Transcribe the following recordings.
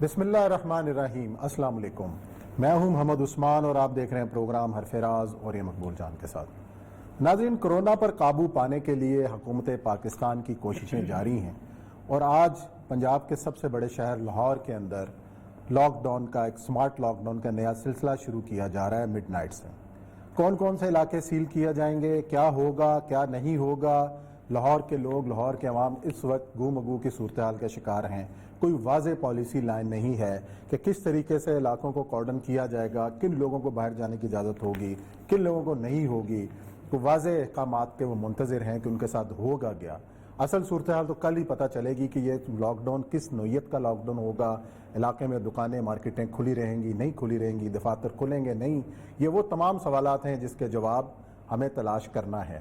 بسم اللہ الرحمن الرحیم۔ السلام علیکم، میں ہوں محمد عثمان اور آپ دیکھ رہے ہیں پروگرام حرف راز اور یہ مقبول جان کے ساتھ۔ ناظرین، کرونا پر قابو پانے کے لیے حکومت پاکستان کی کوششیں جاری ہیں اور آج پنجاب کے سب سے بڑے شہر لاہور کے اندر لاک ڈاؤن کا ایک سمارٹ لاک ڈاؤن کا نیا سلسلہ شروع کیا جا رہا ہے مڈ نائٹ سے۔ کون کون سے علاقے سیل کیے جائیں گے، کیا ہوگا کیا نہیں ہوگا، لاہور کے لوگ، لاہور کے عوام اس وقت گو مگو کی صورتحال کا شکار ہیں۔ کوئی واضح پالیسی لائن نہیں ہے کہ کس طریقے سے علاقوں کو کارڈن کیا جائے گا، کن لوگوں کو باہر جانے کی اجازت ہوگی، کن لوگوں کو نہیں ہوگی۔ کوئی واضح احکامات کے وہ منتظر ہیں کہ ان کے ساتھ ہوگا کیا۔ اصل صورتحال تو کل ہی پتہ چلے گی کہ یہ لاک ڈاؤن کس نوعیت کا لاک ڈاؤن ہوگا۔ علاقے میں دکانیں، مارکیٹیں کھلی رہیں گی، نہیں کھلی رہیں گی، دفاتر کھلیں گے نہیں، یہ وہ تمام سوالات ہیں جس کے جواب ہمیں تلاش کرنا ہے،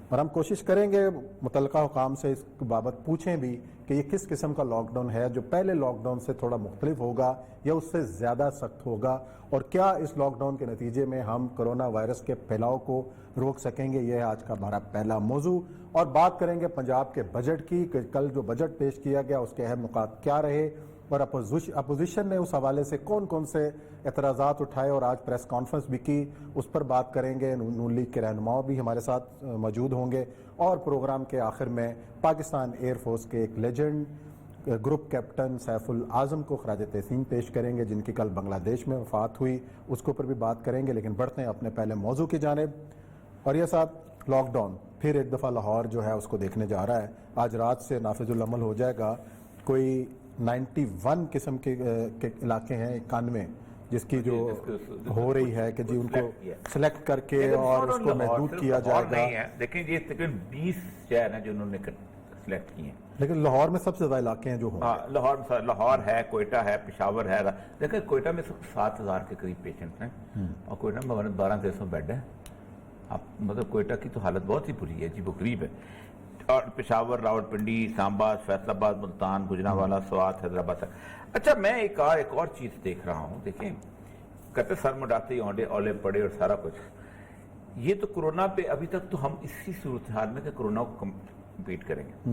اور ہم کوشش کریں گے متعلقہ حکام سے اس بابت پوچھیں بھی کہ یہ کس قسم کا لاک ڈاؤن ہے جو پہلے لاک ڈاؤن سے تھوڑا مختلف ہوگا یا اس سے زیادہ سخت ہوگا، اور کیا اس لاک ڈاؤن کے نتیجے میں ہم کرونا وائرس کے پھیلاؤ کو روک سکیں گے۔ یہ ہے آج کا ہمارا پہلا موضوع، اور بات کریں گے پنجاب کے بجٹ کی کہ کل جو بجٹ پیش کیا گیا اس کے اہم نکات کیا رہے، اور اپوزیشن نے اس حوالے سے کون کون سے اعتراضات اٹھائے، اور آج پریس کانفرنس بھی کی، اس پر بات کریں گے۔ نون لیگ کے رہنماؤں بھی ہمارے ساتھ موجود ہوں گے، اور پروگرام کے آخر میں پاکستان ایئر فورس کے ایک لیجنڈ گروپ کیپٹن سیف العظم کو خراج تحسین پیش کریں گے جن کی کل بنگلہ دیش میں وفات ہوئی، اس کے اوپر بھی بات کریں گے۔ لیکن بڑھتے ہیں اپنے پہلے موضوع کی جانب، اور یہ ساتھ لاک ڈاؤن پھر ایک دفعہ لاہور جو ہے اس کو دیکھنے جا رہا ہے۔ آج رات سے نافذ العمل ہو جائے گا۔ کوئی 91 قسم کے علاقے ہیں، 91 جس کی جو ہو رہی ہے کہ جی ان کو سلیکٹ کر کے اور اس کو محدود کیا جائے گا۔ لیکن یہ تقریباً 20 شہر ہیں جو انہوں نے سلیکٹ کیے ہیں، لیکن لاہور میں سب سے زیادہ علاقے ہیں جو ہوں۔ لاہور ہے، کوئٹہ ہے، پشاور ہے۔ دیکھیں کوئٹہ میں 7,000 کے قریب پیشنٹ ہیں، اور کوئٹہ میں 1200 بیڈ ہے۔ مطلب کوئٹہ کی تو حالت بہت ہی بری ہے، عجیب و غریب ہے۔ اور پشاور، راولپنڈی، اسلام آباد، فیصل آباد، ملتان، گوجرانوالہ، سوات، حیدرآباد تک۔ اچھا، میں ایک اور چیز دیکھ رہا ہوں۔ دیکھیں، کہتے سر مڈاتے ہی اولے پڑے اور سارا کچھ۔ یہ تو کرونا پہ ابھی تک تو ہم اسی صورتحال میں کہ کرونا کو کمپیٹ کریں گے۔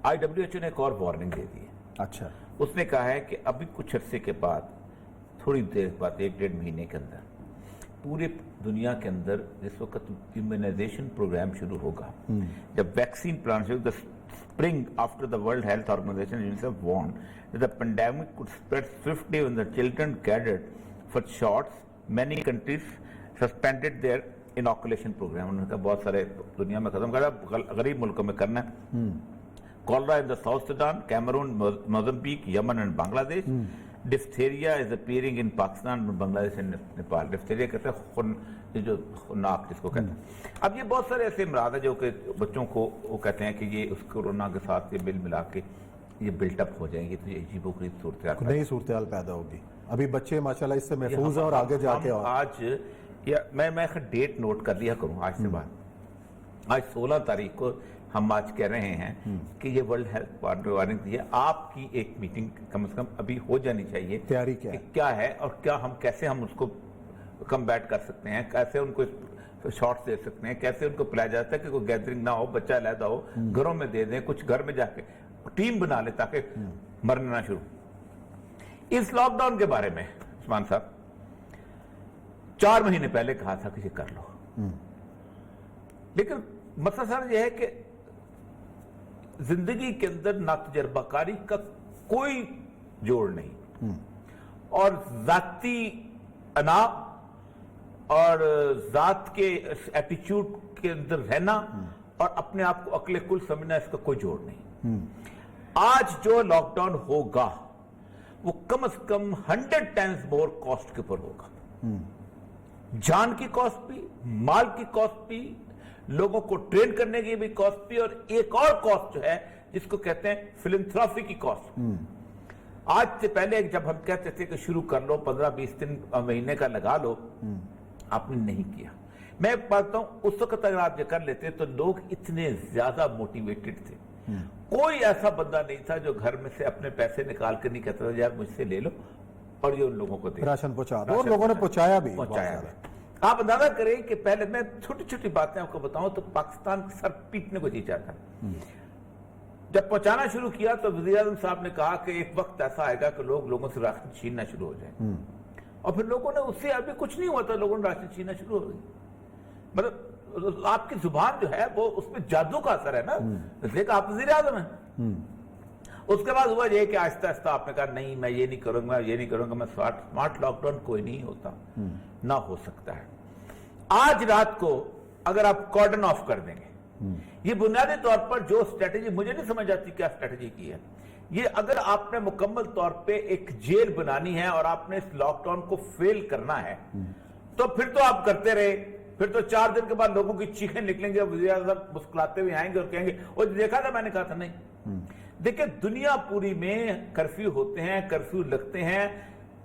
WHO نے ایک اور وارننگ دے دی ہے۔ اچھا، اس نے کہا ہے کہ ابھی کچھ عرصے کے بعد، تھوڑی دیر بعد، 1-1.5 مہینے کے اندر پورے دنیا کے اندر جس وقت امیونائزیشن پروگرام شروع ہوگا، جب ویکسین پلان شروع، the spring after the World Health Organization UNICEF warned that the pandemic could spread swiftly when the children gathered for shots. Many countries suspended their inoculation program. انہوں نے کہا بہت سارے دنیا میں ختم کرنا، غریب ملکوں میں کرنا ہے۔ Cholera in the South Sudan, Cameroon, Mozambique, Yemen and Bangladesh. Diphtheria is appearing in Pakistan, Bangladesh and Nepal. Diphtheria کہتے ہیں جو خناک جس کو کہتے ہیں۔ اب یہ بہت سارے ایسے امراض ہیں جو کہ بچوں کو وہ کہتے ہیں کہ یہ اس کورونا کے ساتھ یہ ملا کے یہ بلٹ اپ ہو جائیں گے، تو یہ عجیب و غریب صورتحال نئی صورتحال پیدا ہوگی۔ ابھی بچے ماشاءاللہ اس سے محفوظ ہیں، اور آگے جا کے آج میں ڈیٹ نوٹ کر لیا کروں آج سے بعد۔ آج 16 تاریخ کو ہم آج کہہ رہے ہیں کہ یہ ورلڈ ہیلتھ وارننگ دی ہے۔ آپ کی ایک میٹنگ کم از کم ابھی ہو جانی چاہیے، تیاری کیا ہے اور کیسے ہم اس کو کمبیٹ کر سکتے ہیں، کیسے ان کو شارٹس دے سکتے ہیں، کیسے ان کو پلایا جاتا ہے کہ کوئی گیدرنگ نہ ہو، بچہ علیحدہ ہو، گھروں میں دے دیں، کچھ گھر میں جا کے ٹیم بنا لے تاکہ مرنا نہ شروع۔ اس لاک ڈاؤن کے بارے میں عثمان صاحب 4 مہینے پہلے کہا تھا کہ یہ کر لو، لیکن مسئلہ سر یہ ہے کہ زندگی کے اندر نا تجربہ کاری کا کوئی جوڑ نہیں، اور ذاتی انا اور ذات کے ایٹیچیوڈ کے اندر رہنا اور اپنے آپ کو عقل کل سمجھنا، اس کا کوئی جوڑ نہیں۔ آج جو لاک ڈاؤن ہوگا وہ کم از کم 100 ٹائمز مور کاسٹ کے اوپر ہوگا، جان کی کاسٹ بھی، مال کی کاسٹ بھی، لوگوں کو ٹرین کرنے کی بھی کاسٹ بھی، اور ایک اور کاسٹ جو ہے جس کو کہتے ہیں فلنتھراپی کی کاسٹ۔ آج سے پہلے جب ہم کہتے تھے کہ شروع کر لو، 15-20 دن مہینے کا لگا لو، آپ نے نہیں کیا۔ میں باتتا ہوں اس وقت اگر آپ یہ کر لیتے تو لوگ اتنے زیادہ موٹیویٹڈ تھے، کوئی ایسا بندہ نہیں تھا جو گھر میں سے اپنے پیسے نکال کے نہیں کہتا تھا یار مجھ سے لے لو اور یہ ان لوگوں کو دے، راشن پہنچا دو، اور لوگوں نے پہنچایا بھی۔ آپ اندازہ کریں کہ پہلے میں چھوٹی چھوٹی باتیں آپ کو بتاؤں تو پاکستان سر پیٹنے کو جی چاہتا، جب پہنچانا شروع کیا تو وزیر اعظم صاحب نے کہا کہ ایک وقت ایسا آئے گا کہ لوگوں سے راشن چھیننا شروع ہو جائے، اور پھر لوگوں نے اس سے ابھی کچھ نہیں ہوا تھا، لوگوں نے راشن چھیننا شروع ہو گئی. مطلب آپ کی زبان جو ہے وہ اس میں جادو کا اثر ہے نا، اس لیے کہ آپ وزیر اعظم ہیں. اس کے بعد ہوا یہ کہ آہستہ آہستہ آپ نے کہا نہیں میں یہ نہیں کروں گا، یہ نہیں کروں گا، میں سمارٹ لاک ڈاؤن کوئی نہیں ہوتا، نہ ہو سکتا ہے. آج رات کو اگر آپ کارڈن آف کر دیں گے، یہ بنیادی طور پر جو اسٹریٹجی مجھے نہیں سمجھ آتی کیا اسٹریٹجی کی ہے، یہ اگر آپ نے مکمل طور پہ ایک جیل بنانی ہے اور آپ نے اس لاک ڈاؤن کو فیل کرنا ہے تو پھر تو آپ کرتے رہے، پھر تو 4 دن کے بعد لوگوں کی چیخیں نکلیں گے، وزیر اعظم مسکراتے ہوئے آئیں گے اور کہیں گے وہ دیکھا تھا، میں نے کہا تھا. نہیں، دیکھیں دنیا پوری میں کرفیو ہوتے ہیں، کرفیو لگتے ہیں،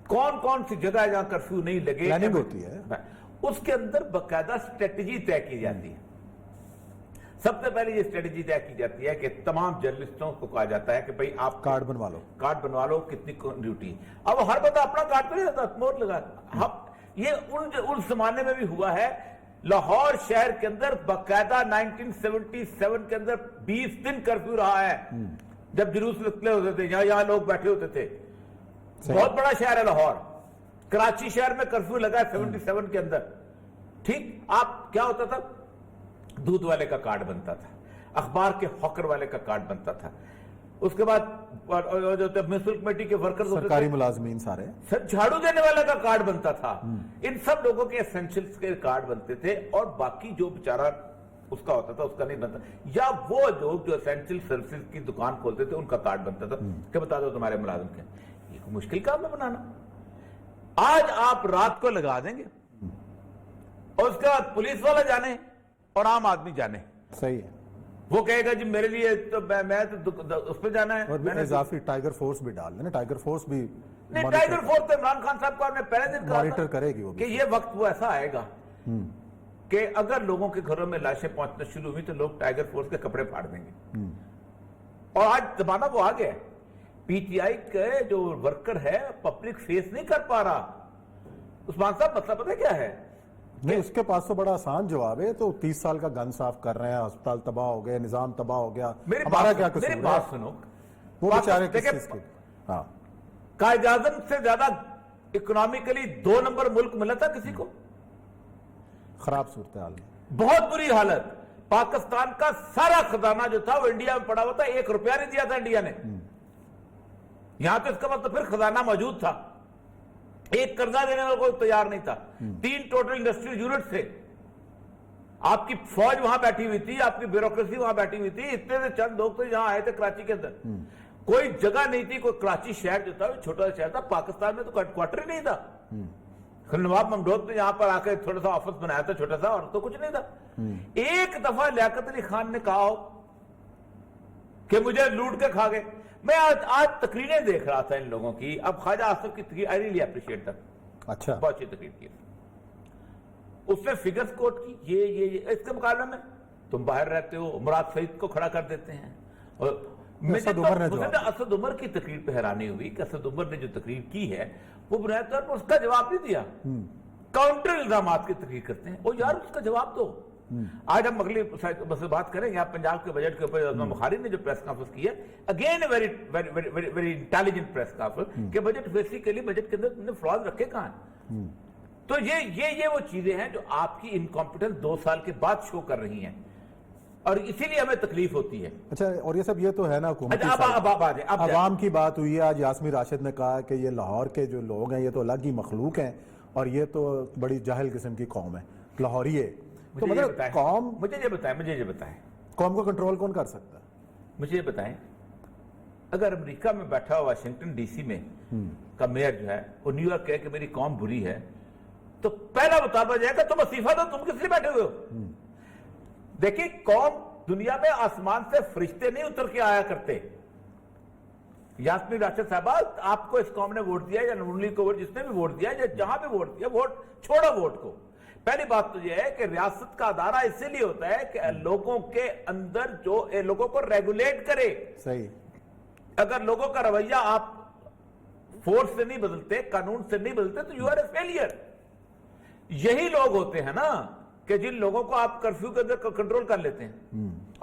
کون سی جگہ ہے جہاں کرفیو نہیں لگے پلاننگ ہوتی ہے، اس کے اندر باقاعدہ اسٹریٹجی طے کی جاتی ہے. سب سے پہلے یہ اسٹریٹجی طے کی جاتی ہے کہ تمام جرنلسٹوں کو کہا جاتا ہے کہ بھئی آپ کارڈ بنوا لو، کتنی ڈیوٹی. اب ہر بندہ اپنا کارڈ پہ نہیں رہتا، مور لگا. یہ ان زمانے میں بھی ہوا ہے. لاہور شہر کے اندر باقاعدہ 1977 کے اندر 20 دن کرفیو رہا ہے، جب جلوس نکلے ہوتے تھے، یہاں لوگ بیٹھے ہوتے تھے. بہت بڑا شہر ہے لاہور. کراچی شہر میں کرفیو لگا ہے 77 کے اندر. ٹھیک، آپ کیا ہوتا تھا، دودھ والے کا کارڈ بنتا تھا، اخبار کے ہاکر والے کا کارڈ بنتا تھا، اس کے بعد میونسپل کمیٹی کے ورکرز، سرکاری ملازمین، سارے جھاڑو دینے والے کا کارڈ بنتا تھا. ان سب لوگوں کے اسینشلز کے کارڈ بنتے تھے، اور باقی جو بیچارہ اس کا ہوتا تھا اس کا نہیں بنتا. یا وہ لوگ جو اسینشل سروسز کی دکان کھولتے تھے ان کا کارڈ بنتا تھا کہ بتا دو تمہارے ملازم کیا. یہ کوئی مشکل کام ہے بنانا. آج آپ رات کو لگا دیں گے اور اس کے بعد پولیس والا جانے اور عام آدمی جانے. صحیح ہے. وہ کہے گا جی میرے لیے تو میں تو اس پہ جانا ہے. اور اضافی ٹائیگر فورس بھی ڈال دینا، ٹائیگر فورس بھی نہیں، ٹائیگر فورس تو عمران خان صاحب کو آپ نے پہلے دن کہا مانیٹر کرے گی کہ یہ وقت وہ ایسا آئے گا کہ اگر لوگوں کے گھروں میں لاشیں پہنچنا شروع ہوئی تو لوگ ٹائیگر فورس کے کپڑے پھاڑ دیں گے. اور آج زمانہ وہ آ گیا ہے. پی ٹی آئی کے جو ورکر ہے پبلک فیس نہیں کر پا رہا. عثمان صاحب مسئلہ پتہ کیا ہے؟ نہیں، اس کے پاس تو بڑا آسان جواب ہے. تو 30 سال کا گن صاف کر رہے ہیں، ہسپتال تباہ ہو گئے، نظام تباہ ہو گیا، ہمارا کیا قصور ہے؟ میری بات سنو، وہ بیچارے کس چیز کے؟ ہاں، قائد اعظم سے زیادہ اکنامکلی 2 نمبر ملک ملا تھا کسی کو؟ خراب صورتحال، بہت بری حالت. پاکستان کا سارا خزانہ جو تھا وہ انڈیا میں پڑا ہوا تھا، 1 روپیہ نہیں دیا تھا انڈیا نے. یہاں تو اس کا مطلب پھر خزانہ موجود تھا، ایک قرضہ دینے والا کوئی تیار نہیں تھا. 3 ٹوٹل انڈسٹریل یونٹ تھے. آپ کی فوج وہاں بیٹھی ہوئی تھی، آپ کی بیوروکریسی وہاں بیٹھی ہوئی تھی. اتنے سے چند لوگ تو یہاں آئے تھے کراچی کے اندر. کوئی جگہ نہیں تھی. کوئی کراچی شہر جو تھا چھوٹا سا شہر تھا. پاکستان میں تو ہیڈ کوارٹر ہی نہیں تھا. نواب ممدود نے یہاں پر آ کے تھوڑا سا آفس بنایا تھا چھوٹا سا، اور تو کچھ نہیں تھا. ایک دفعہ لیاقت علی خان نے کہا ہو کہ مجھے لوٹ کے کھا گئے. میں آج تقریریں دیکھ رہا تھا ان لوگوں کی. اب خواجہ آصف کی تقریر آئی ریلی اپریشیٹ تک، اچھا بہت اچھی تقریر کی. اس نے فگرز کوٹ کی، یہ اس کے مقابلے میں تم باہر رہتے ہو، مراد سعید کو کھڑا کر دیتے ہیں. اور اسد عمر کی تقریر پہ حیرانی ہوئی کہ اسد عمر نے جو تقریر کی ہے وہ بنیادی طور پر اس کا جواب نہیں دیا. کاؤنٹر الزامات کی تقریر کرتے ہیں. وہ یار اس کا جواب دو. آج ہم اگلی بات کریں گے. آپ پنجاب کے بجٹ کے اوپر بخاری نے جو پریس کانفرنس کی ہے، again very intelligent press conference کہ بجٹ بیسیکلی بجٹ کے اندر تم نے فلاز رکھے کہاں ہیں. تو یہ وہ چیزیں ہیں جو آپ کی انکمپیٹنس 2 سال کے بعد شو کر رہی ہیں، اور اسی لیے ہمیں تکلیف ہوتی ہے. اچھا، اور یہ سب یہ تو ہے نا حکومتی عوام کی بات ہوئی ہے. آج یاسمین راشد نے کہا کہ یہ لاہور کے جو لوگ ہیں یہ تو الگ ہی مخلوق ہیں اور یہ تو بڑی جاہل قسم کی قوم ہے، لاہوری ہے. تو مطلب قوم، مجھے یہ بتائیں قوم کو کنٹرول کون کر سکتا ہے؟ مجھے یہ بتائیں، اگر امریکہ میں بیٹھا ہوا واشنگٹن ڈی سی میں کا میئر جو ہے وہ نیو یارک کہے کہ میری قوم بری ہے، تو پہلا مطالبہ جائے گا تم استعفیٰ دو، تم کس لیے بیٹھے ہوئے ہو؟ دیکھیں، قوم دنیا میں آسمان سے فرشتے نہیں اتر کے آیا کرتے. یاسمین راشد صاحبہ، آپ کو اس قوم نے ووٹ دیا یا نون لیگ کو ووٹ، جس نے بھی ووٹ دیا یا جہاں بھی ووٹ دیا، ووٹ چھوڑا ووٹ کو. پہلی بات تو یہ ہے کہ ریاست کا ادارہ اسی لیے ہوتا ہے کہ لوگوں کے اندر جو لوگوں کو ریگولیٹ کرے. صحیح. اگر لوگوں کا رویہ آپ فورس سے نہیں بدلتے، قانون سے نہیں بدلتے، تو یو آر اے فیلئر. یہی لوگ ہوتے ہیں نا کہ جن لوگوں کو آپ کرفیو کے اندر کنٹرول کر لیتے ہیں.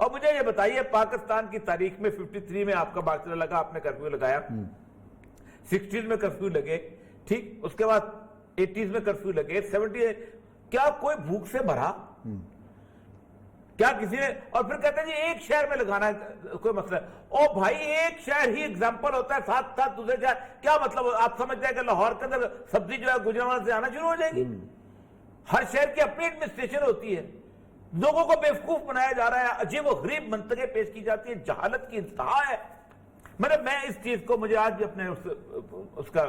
اور مجھے یہ بتائیے پاکستان کی تاریخ میں 53 میں آپ کا باقی لگا, آپ نے کرفیو لگایا, 60s میں کرفیو لگے, ٹھیک, اس کے بعد 80s میں کرفیو لگے, 70 کیا کوئی بھوک سے مرا؟ کیا کسی نے؟ اور پھر کہتے ہیں جی ایک شہر میں لگانا ہے کوئی مسئلہ ہے. او بھائی ایک شہر ہی ایگزامپل ہوتا ہے, ساتھ ساتھ دوسرے شہر, کیا مطلب آپ سمجھتے ہیں کہ لاہور کے اندر سبزی جو ہے گجرانوالہ سے آنا شروع ہو جائے گی؟ ہر شہر کی اپنی ایڈمنسٹریشن ہوتی ہے, لوگوں کو بیوقوف بنایا جا رہا ہے, عجیب و غریب منطقے پیش کی جاتی ہیں, جہالت کی انتہا ہے. میں اس چیز کو, مجھے آج بھی اپنے اس کا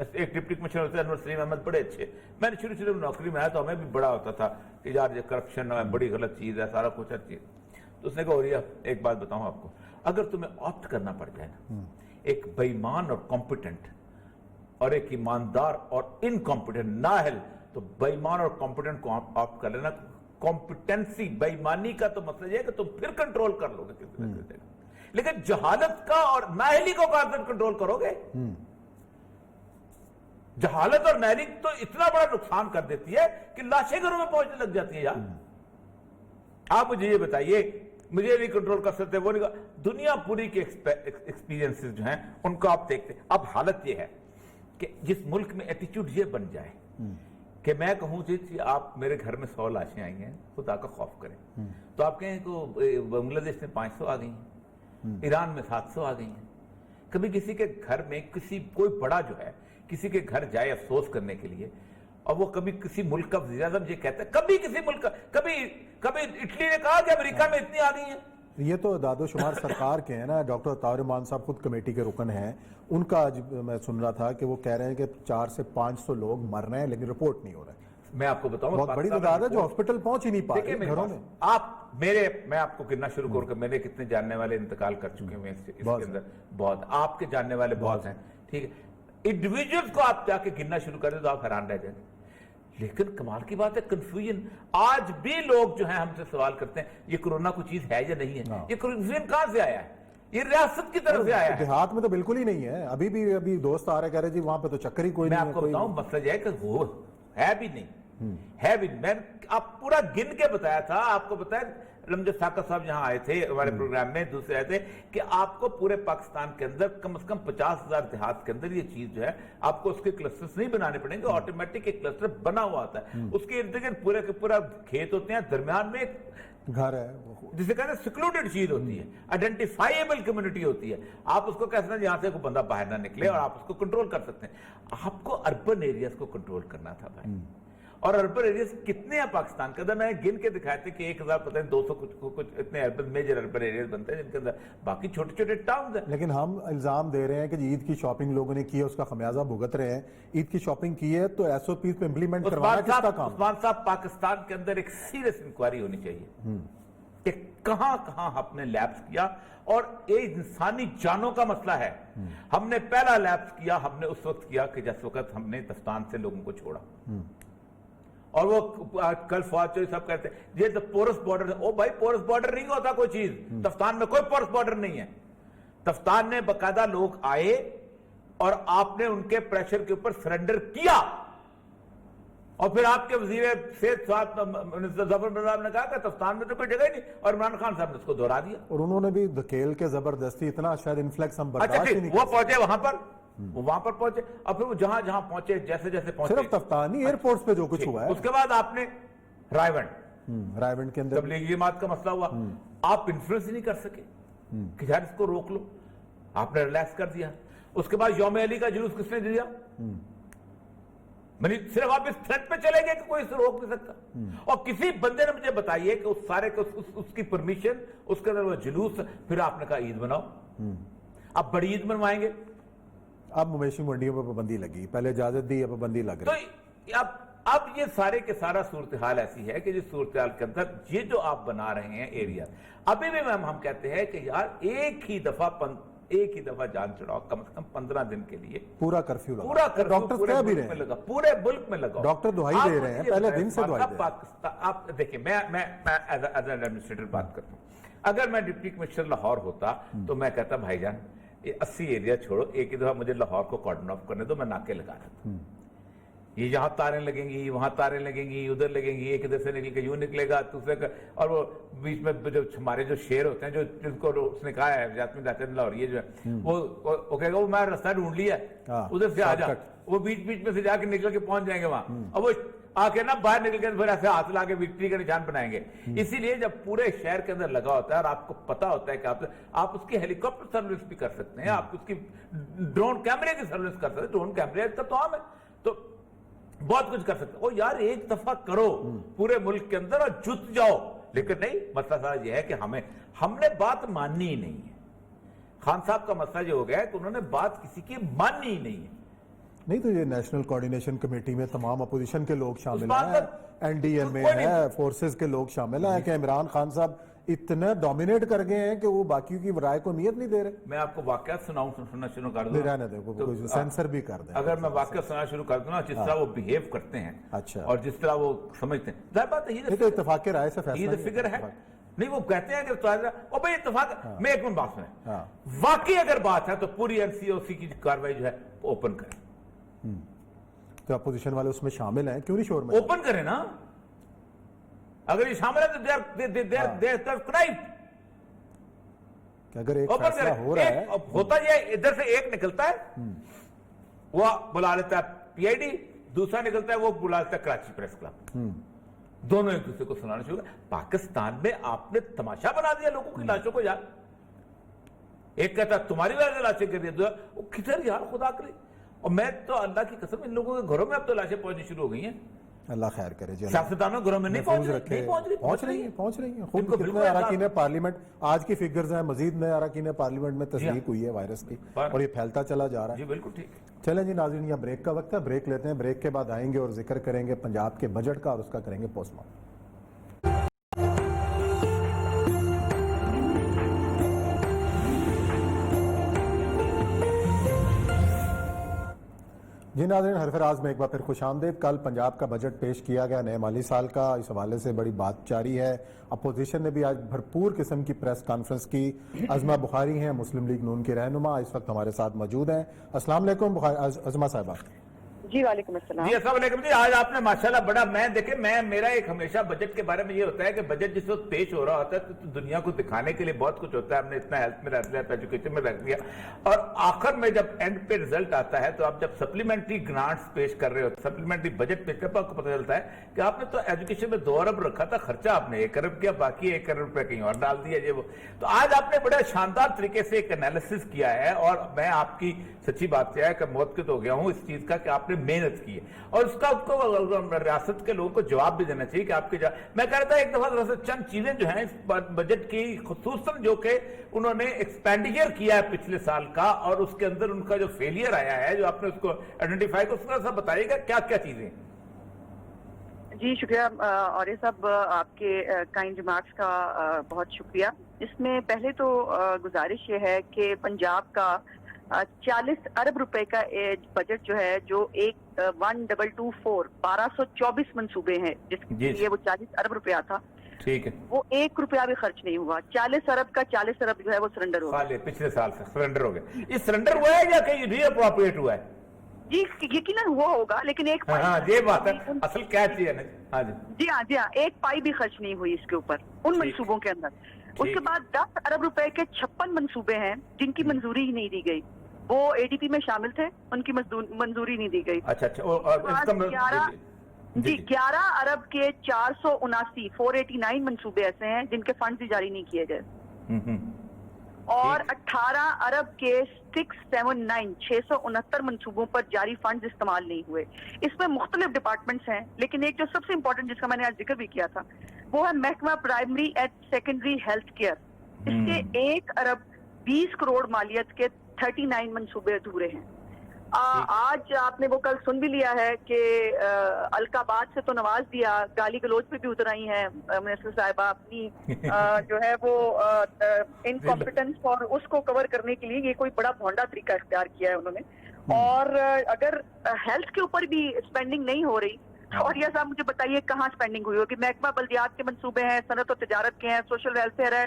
ایک ڈپٹی کمشنر ہوتے ہیں انور سلیم احمد, بڑے اچھے, میں نے شروع میں نوکری میں آیا تو ہمیں بھی بڑا ہوتا تھا کہ یار یہ کرپشن ہے, بڑی غلط چیز ہے, سارا کچھ ہر چیز. تو اس نے کہا اوریا ایک بات بتاؤں آپ کو, اگر تمہیں آپٹ کرنا پڑ جائے نا, ایک بے ایمان اور کمپیٹنٹ اور ایک ایماندار اور انکمپیٹنٹ نااہل, تو بے ایمان اور کمپیٹنٹ کو آپٹ کر لینا. کمپیٹنسی بے ایمانی کا تو مسئلہ یہ ہے کہ تم پھر کنٹرول کر لو گے کسی نہ کسی, لیکن جہالت کا اور نااہلی کو کہاں کنٹرول کرو گے؟ جہالت اور نااہلی تو اتنا بڑا نقصان کر دیتی ہے کہ لاشیں گھروں میں پہنچنے لگ جاتی ہے یار. آپ مجھے یہ بتائیے, مجھے نہیں کنٹرول کر سکتے وہ نہیں, دنیا پوری کے ایکسپیرینسز جو ہیں ان کو آپ دیکھتے. اب حالت یہ ہے کہ جس ملک میں ایٹیٹیوڈ یہ بن جائے کہ میں کہوں جی آپ میرے گھر میں 100 لاشیں آئی ہیں, خدا کا خوف کریں, تو آپ کہیں کہ بنگلہ دیش میں 500 آ گئی ہیں, ایران میں 700 آ گئی ہیں. کبھی کسی کے گھر میں کوئی بڑا جو ہے کسی کے گھر جائے افسوس کرنے کے لیے, اور وہ کبھی کسی ملک کا وزیر اعظم یہ کہتا ہے, کبھی کسی ملک کا, کبھی اٹلی نے کہا کہ امریکہ میں اتنی آ گئی ہیں. یہ تو داد و شمار سرکار کے ہیں نا. ڈاکٹر طاہر امان صاحب خود کمیٹی کے رکن ہیں, ان کا آج میں سن رہا تھا کہ وہ کہہ رہے ہیں کہ 400 سے 500 لوگ مر رہے ہیں لیکن رپورٹ نہیں ہو رہا ہے. میں آپ کو بتاؤں بہت بڑی تعداد ہے جو ہاسپٹل پہنچ ہی نہیں پا رہے گھروں میں. میں آپ کو گننا شروع کروں کہ میرے کتنے جاننے والے انتقال کر چکے ہیں اس کے اندر, بہت, آپ کے جاننے والے بہت ہیں, ٹھیک ہے. انڈیویجولز کو آپ جا کے گننا شروع کر دیں تو آپ حیران رہ جائیں. لیکن کمال کی بات ہے کنفیوژن. آج بھی لوگ جو ہیں ہم سے سوال کرتے ہیں یہ کرونا کوئی چیز ہے یا نہیں ہے. یہ کنفیوژن کہاں سے آیا ہے؟ یہ ریاست کی طرف سے آیا ہے. دیہات میں تو بالکل ہی نہیں ہے. ابھی دوست آ رہے کہہ رہے جی وہاں پہ تو چکر ہی کوئی نہیں ہے. میں آپ کو بتاؤں مسئلہ یہ ہے کہ وہ ہے بھی نہیں ہے بھی. میں آپ پورا گن کے بتایا تھا, آپ کو بتایا رمجد ساکر صاحب یہاں آئے تھے ہمارے پروگرام میں, دوسرے آئے تھے, کہ آپ کو پورے پاکستان کے اندر کم از کم 50,000 دیہات کے اندر یہ چیز جو ہے آپ کو اس کے کلسٹرز نہیں بنانے پڑیں گے, آٹومیٹک ایک کلسٹر بنا ہوا آتا ہے. اس کے ارد گرد پورے کے پورا کھیت ہوتے ہیں, درمیان میں ایک گھر ہے جسے کہتے ہیں سیکلوڈڈ چیز ہوتی ہے, آئیڈینٹیفائیبل کمیونٹی ہوتی ہے. آپ اس کو کہتے ہیں یہاں سے کوئی بندہ باہر نہ نکلے, اور آپ اس کو کنٹرول کر سکتے ہیں. آپ کو اربن ایریاز کو کنٹرول کرنا تھا بھائی. اور اربن ایریاز کتنے ہیں پاکستان کے اندر؟ میں گن کے دکھائے تھے کہ 1000 پتہ نہیں 200 کچھ اتنے میجر اربن ایریاز بنتے ہیں جن کے اندر باقی چھوٹے چھوٹے ٹاؤنز ہیں. لیکن ہم الزام دے رہے ہیں کہ عید کی شاپنگ لوگوں نے کی ہے, اس کا خمیازہ بھگت رہے ہیں. عید کی شاپنگ کی ہے تو ایس او پیز پہ امپلیمنٹ کروانا کس کا کام؟ عثمان صاحب, پاکستان کے اندر ایک سیریس انکوائری ہونی چاہیے کہ کہاں کہاں ہم نے لیپس کیا, اور یہ انسانی جانوں کا مسئلہ ہے. ہم نے پہلا لیپس کیا ہم نے اس وقت کیا کہ جس وقت ہم نے دفتان سے لوگوں کو چھوڑا, اور وہ کل فوج چوئی سب کہتے ہیں یہ پورس بارڈر ہے. او بھائی پورس بارڈر نہیں ہوتا کوئی چیز, دفتان میں کوئی پورس بارڈر نہیں ہے. دفتان نے باقاعدہ لوگ آئے اور آپ نے ان کے پریشر کے اوپر سرنڈر کیا, اور پھر آپ کے وزیر صحت ظفر صاحب نے کہا کہ دفتان میں تو کوئی جگہ ہی نہیں, اور عمران خان صاحب نے اس کو دہرا دیا. اور انہوں نے بھی دھکیل کے زبردستی اتنا شاید انفلیکس ہم برداشت ہی نہیں. وہ پہنچے وہاں پر پہنچے, اور پھر وہ جہاں جہاں پہنچے جیسے جیسے پہنچے, صرف تفتانی ایئرپورٹس پہ جو کچھ ہوا ہے. اس کے بعد آپ نے رائیونڈ کے اندر تبلیغی جماعت کا مسئلہ ہوا, آپ انفلوئنس نہیں کر سکے کہ یار اس کو روک لو, آپ نے ریلیکس کر دیا. اس کے بعد یوم علی کا جلوس کس نے دیا؟ صرف آپ اس تھریٹ پہ چلے گئے کہ کوئی اسے روک نہیں سکتا. اور کسی بندے نے مجھے بتائیے کہ اس سارے اس کی پرمیشن, اس کے اندر وہ جلوس, پھر آپ نے کہا عید بناؤ. اب بڑی عید بنوائیں گے. اب مویشی منڈیوں پہ پابندی لگی, پہلے اجازت دی, اب پابندی لگ رہی. تو اب یہ سارے کے سارا صورتحال ایسی ہے کہ جس صورتحال کے اندر یہ جو آپ بنا رہے ہیں ایریا, ابھی بھی ہم کہتے ہیں کہ یار ایک ہی دفعہ جان چڑھاؤ, کم سے کم 15 دن کے لیے پورا کرفیو لگا. پورا کرفیو ڈاکٹر کہہ بھی رہے ہیں, پورے ملک میں لگاؤ. ڈاکٹر دعائی دے رہے ہیں, پہلے دن سے دعائی دے رہے ہیں. آپ دیکھیں, میں ایز این ایڈمنسٹریٹر بات کرتا ہوں. اگر میں ڈپٹی کمشنر لاہور ہوتا تو میں کہتا بھائی جان یہ 80 ایریا چھوڑو, ایک ہی دفعہ مجھے لاہور کو کارڈن آف کرنے دو, میں ناکے لگا رہا تھا. یہ یہاں تاریں لگیں گی, وہاں تاریں لگیں گی, ادھر لگیں گی, ایک ادھر سے نکل کے یوں نکلے گا, دوسرے کا, اور وہ بیچ میں جو ہمارے جو شیر ہوتے ہیں, جو جن کو اس نے کہا ہے جاسمین اللہ, اور یہ جو ہے وہ کہے گا وہ میں راستہ ڈھونڈ لیا ادھر سے آ جا, وہ بیچ بیچ میں سے جا کے نکل کے پہنچ جائیں گے وہاں, اور وہ آ کے نا باہر نکل کے پھر ایسے ہاتھ لا کے وکٹری کا نشان بنائیں گے. اسی لیے جب پورے شہر کے اندر لگا ہوتا ہے اور آپ کو پتا ہوتا ہے کہ آپ اس کی ہیلی کاپٹر سروس بھی کر سکتے ہیں, آپ اس کی ڈرون کیمرے کی سروس کر سکتے ہیں, ڈرون کیمرے کا تو عام ہے, تو بہت کچھ کر سکتے ہیں. اور یار ایک دفعہ کرو پورے ملک کے اندر اور جت جاؤ, لیکن نہیں, مسئلہ سارا یہ ہے کہ ہم نے بات ماننی ہی نہیں ہے. خان صاحب کا مسئلہ یہ ہو گیا ہے کہ انہوں نے بات کسی کی ماننی ہی نہیں ہے. نہیں تو یہ نیشنل کوارڈینیشن کمیٹی میں تمام اپوزیشن کے لوگ شامل ہیں, این ڈی ایم اے ہے, فورسز کے لوگ شامل ہیں, کہ عمران خان صاحب اتنا ڈومینیٹ کر گئے ہیں کہ وہ باقیوں کی رائے کو اہمیت نہیں دے رہے. میں آپ کو واقعات سننا شروع کر دوں, رہنے دیں, سینسر بھی کر دیں. اگر میں واقعات سننا شروع کر دوں نا, جس طرح وہ بہیو کرتے ہیں اور جس طرح وہ سمجھتے ہیں, ظاہر بات ہے یہ تو اتفاق کے رائے سے فیصلہ فکر ہے نہیں. وہ کہتے ہیں کہ اور بھائی اتفاق, میں ایک منٹ بات سنیں, واقعی اگر بات ہے تو پوری این سی او سی کی کاروائی جو ہے اوپن کریں. تو اپوزیشن والے اس میں شامل ہیں, کیوں نہیں شور میں اوپن کریں نا. اگر یہ شامل ہے تو کہ اگر ایک فیصلہ ہو رہا ہے, ہوتا یہ ادھر سے ایک نکلتا ہے وہ بلا لیتا ہے پی آئی ڈی, دوسرا نکلتا ہے وہ بلا لیتا ہے کراچی پریس کلب, دونوں ایک دوسرے کو سنانا شروع. پاکستان میں آپ نے تماشا بنا دیا لوگوں کی لاشوں کو. یار ایک کہتا ہے تمہاری وجہ سے لاشیں کر دیا, وہ کدھر یار خدا کرے. اور میں تو اللہ کی قسم, ان لوگوں کے گھروں میں اب تو لاشیں پہنچنی شروع ہو گئی ہیں. اللہ خیر کرے جی, سیاستدانوں گھروں میں نہیں پہنچ رہی ہیں. خود کتنے اراکین پارلیمنٹ, آج کی فگرز ہیں, مزید نئے اراکین پارلیمنٹ میں تصدیق ہوئی ہے وائرس کی, اور یہ پھیلتا چلا جا رہا ہے. جی بالکل ٹھیک. چلیں جی ناظرین, یہ بریک کا وقت ہے, بریک لیتے ہیں, بریک کے بعد آئیں گے اور ذکر کریں گے پنجاب کے بجٹ کا اور اس کا کریں گے پوسٹ مارٹم. جی ناظرین, حرف راز میں ایک بار پھر خوش آمدید. کل پنجاب کا بجٹ پیش کیا گیا نئے مالی سال کا, اس حوالے سے بڑی بات جاری ہے. اپوزیشن نے بھی آج بھرپور قسم کی پریس کانفرنس کی. عظمہ بخاری ہیں, مسلم لیگ نون کی رہنما, اس وقت ہمارے ساتھ موجود ہیں. السلام علیکم عظمہ صاحبہ. جی وعلیکم السلام. جی السلام علیکم. جی آج آپ نے ماشاءاللہ بڑا, میں دیکھیں میرا ایک ہمیشہ بجٹ کے بارے میں یہ ہوتا ہے کہ بجٹ جس وقت پیش ہو رہا ہوتا ہے تو دنیا کو دکھانے کے لیے بہت کچھ ہوتا ہے. ہم نے اتنا ہیلتھ میں رکھ لیا, ایجوکیشن میں رکھ لیا, اور آخر میں جب اینڈ پہ رزلٹ آتا ہے تو آپ جب سپلیمنٹری گرانٹس پیش کر رہے ہوتے, سپلیمنٹری بجٹ پیش کرتے, آپ کو پتہ چلتا ہے کہ آپ نے تو ایجوکیشن میں 2 ارب رکھا تھا خرچہ, آپ نے 1 ارب کیا, باقی 1 کروڑ روپے کہیں اور ڈال دیا. یہ وہ تو آج آپ نے بڑا شاندار طریقے سے ایک انالیسس کیا ہے, اور میں آپ کی سچی بات کیا ہے کہ موقف ہو گیا ہوں اس چیز کا کہ آپ نے محنت کی ہے, اور اس کا ریاست کے لوگوں کو جواب بھی دینا چاہیے کہ آپ کے میں کہہ رہا تھا ایک دفعہ چند چیزیں جو ہیں اس بجٹ کی, خصوصاً جو کہ انہوں نے ایکسپینڈیچر کیا ہے پچھلے سال کا, اور اس کے اندر ان کا جو فیلئر آیا ہے, جو آپ نے اس کو آئیڈینٹیفائی کیا, اس کا سب بتائیے گا کیا کیا چیزیں. جی شکریہ عوریہ صاحب, آپ کے کائنڈ ریمارکس کا بہت شکریہ. اس میں پہلے تو گزارش یہ ہے کہ پنجاب کا 40 ارب روپے کا بجٹ جو ہے, جو 1224 1224 منصوبے ہیں جس کے لیے وہ 40 ارب روپیہ تھا, ٹھیک ہے, وہ 1 روپیہ بھی خرچ نہیں ہوا. 40 ارب کا 40 ارب جو ہے وہ سرنڈر ہو گیا. پچھلے سال سے سرنڈر ہو گیا. یہ سرنڈر ہوا ہے یا کہیں ری اپروپریٹ ہوا ہے؟ جی یقیناً ہوا ہوگا, لیکن ایک یہ بات ہے اصل کیچ ہے نا. ہاں جی ہاں, 1 پائی بھی خرچ نہیں ہوئی اس کے اوپر, ان منصوبوں کے اندر. اس کے بعد 10 ارب روپے کے 56 منصوبے ہیں جن کی منظوری ہی نہیں دی گئی. وہ اے ڈی پی میں شامل تھے, ان کی منظوری نہیں دی گئی. اچھا, 11 ارب کے 479 منصوبے ایسے ہیں جن کے فنڈز جاری نہیں کیے گئے, اور 18 ارب کے 669 منصوبوں پر جاری فنڈز استعمال نہیں ہوئے. اس میں مختلف ڈپارٹمنٹس ہیں, لیکن ایک جو سب سے امپورٹنٹ جس کا میں نے آج ذکر بھی کیا تھا وہ ہے محکمہ primary and secondary health care. اس کے 1 ارب 20 کروڑ مالیت کے 39 منصوبے ادھورے ہیں. آج آپ نے وہ کل سن بھی لیا ہے کہ الکاباد سے تو نواز دیا, گالی گلوچ پہ بھی اتر آئی ہیں منسٹر صاحبہ اپنی جو ہے وہ انکمپیٹنس, اور اس کو کور کرنے کے لیے یہ کوئی بڑا بھونڈا طریقہ اختیار کیا ہے انہوں نے. اور اگر ہیلتھ کے اوپر بھی اسپینڈنگ نہیں ہو رہی, اور یہ صاحب مجھے بتائیے کہاں اسپینڈنگ ہوئی ہوگی. محکمہ بلدیات کے منصوبے ہیں, صنعت و تجارت کے ہیں, سوشل ویلفیئر ہے,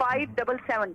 577